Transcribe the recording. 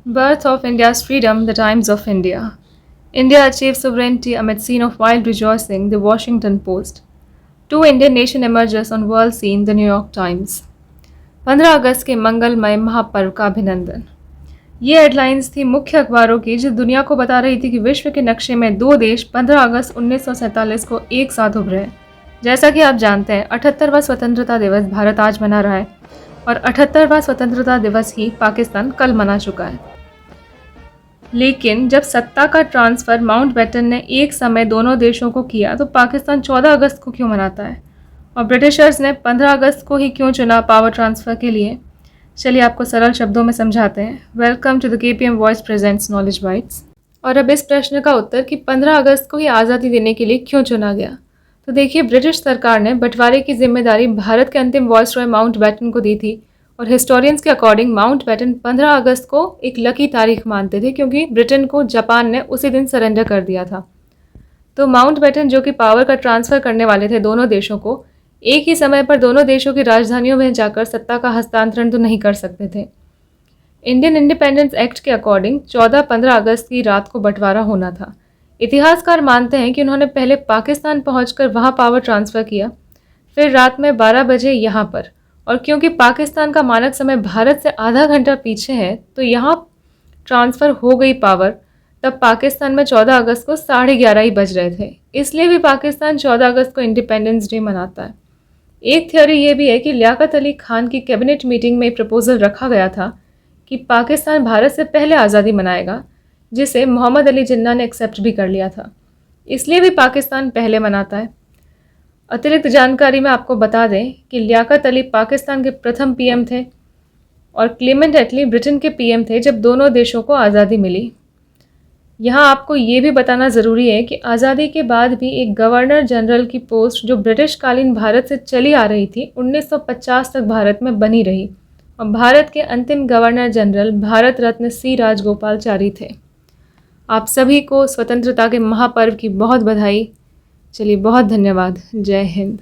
Birth of India's freedom, the times of India. India achieved sovereignty amid scene of wild rejoicing, the Washington Post. Two Indian nation emerges on world scene, the New York Times. 15 अगस्त के मंगलमय महापर्व का अभिनंदन। ये headlines थी मुख्य अखबारों की जो दुनिया को बता रही थी कि विश्व के नक्शे में दो देश 15 अगस्त 1947 को एक साथ उभरे। जैसा कि आप जानते हैं 78वां स्वतंत्रता दिवस भारत आज मना रहा है और 78वां स्वतंत्रता दिवस ही पाकिस्तान कल मना चुका है। लेकिन जब सत्ता का ट्रांसफ़र माउंटबेटन ने एक समय दोनों देशों को किया तो पाकिस्तान 14 अगस्त को क्यों मनाता है और ब्रिटिशर्स ने 15 अगस्त को ही क्यों चुना पावर ट्रांसफ़र के लिए। चलिए आपको सरल शब्दों में समझाते हैं। Welcome to the KPM voice presents knowledge bytes. और अब इस प्रश्न का उत्तर कि 15 अगस्त को ही आज़ादी देने के लिए क्यों चुना गया। तो देखिए, ब्रिटिश सरकार ने बंटवारे की जिम्मेदारी भारत के अंतिम वॉइसरॉय माउंटबेटन को दी थी और हिस्टोरियंस के अकॉर्डिंग माउंटबेटन 15 अगस्त को एक लकी तारीख मानते थे क्योंकि ब्रिटेन को जापान ने उसी दिन सरेंडर कर दिया था। तो माउंटबेटन जो कि पावर का ट्रांसफ़र करने वाले थे दोनों देशों को, एक ही समय पर दोनों देशों की राजधानियों में जाकर सत्ता का हस्तांतरण तो नहीं कर सकते थे। इंडियन इंडिपेंडेंस एक्ट के अकॉर्डिंग 14-15 अगस्त की रात को बंटवारा होना था। इतिहासकार मानते हैं कि उन्होंने पहले पाकिस्तान पहुंचकर वहां पावर ट्रांसफ़र किया, फिर रात में 12 बजे यहाँ पर, और क्योंकि पाकिस्तान का मानक समय भारत से आधा घंटा पीछे है तो यहाँ ट्रांसफ़र हो गई पावर। तब पाकिस्तान में 14 अगस्त को 11:30 ही बज रहे थे, इसलिए भी पाकिस्तान 14 अगस्त को इंडिपेंडेंस डे मनाता है। एक थ्योरी ये भी है कि लियाकत अली खान की कैबिनेट मीटिंग में प्रपोजल रखा गया था कि पाकिस्तान भारत से पहले आज़ादी मनाएगा, जिसे मोहम्मद अली जिन्ना ने एक्सेप्ट भी कर लिया था, इसलिए भी पाकिस्तान पहले मनाता है। अतिरिक्त जानकारी में आपको बता दें कि लियाकत अली पाकिस्तान के प्रथम PM थे और क्लेमेंट एटली ब्रिटेन के PM थे जब दोनों देशों को आज़ादी मिली। यहाँ आपको ये भी बताना ज़रूरी है कि आज़ादी के बाद भी एक गवर्नर जनरल की पोस्ट जो ब्रिटिश कालीन भारत से चली आ रही थी 1950 तक भारत में बनी रही और भारत के अंतिम governor general Bharat Ratna C Rajagopalachari थे। आप सभी को स्वतंत्रता के महापर्व की बहुत बधाई। चलिए, बहुत धन्यवाद। जय हिंद।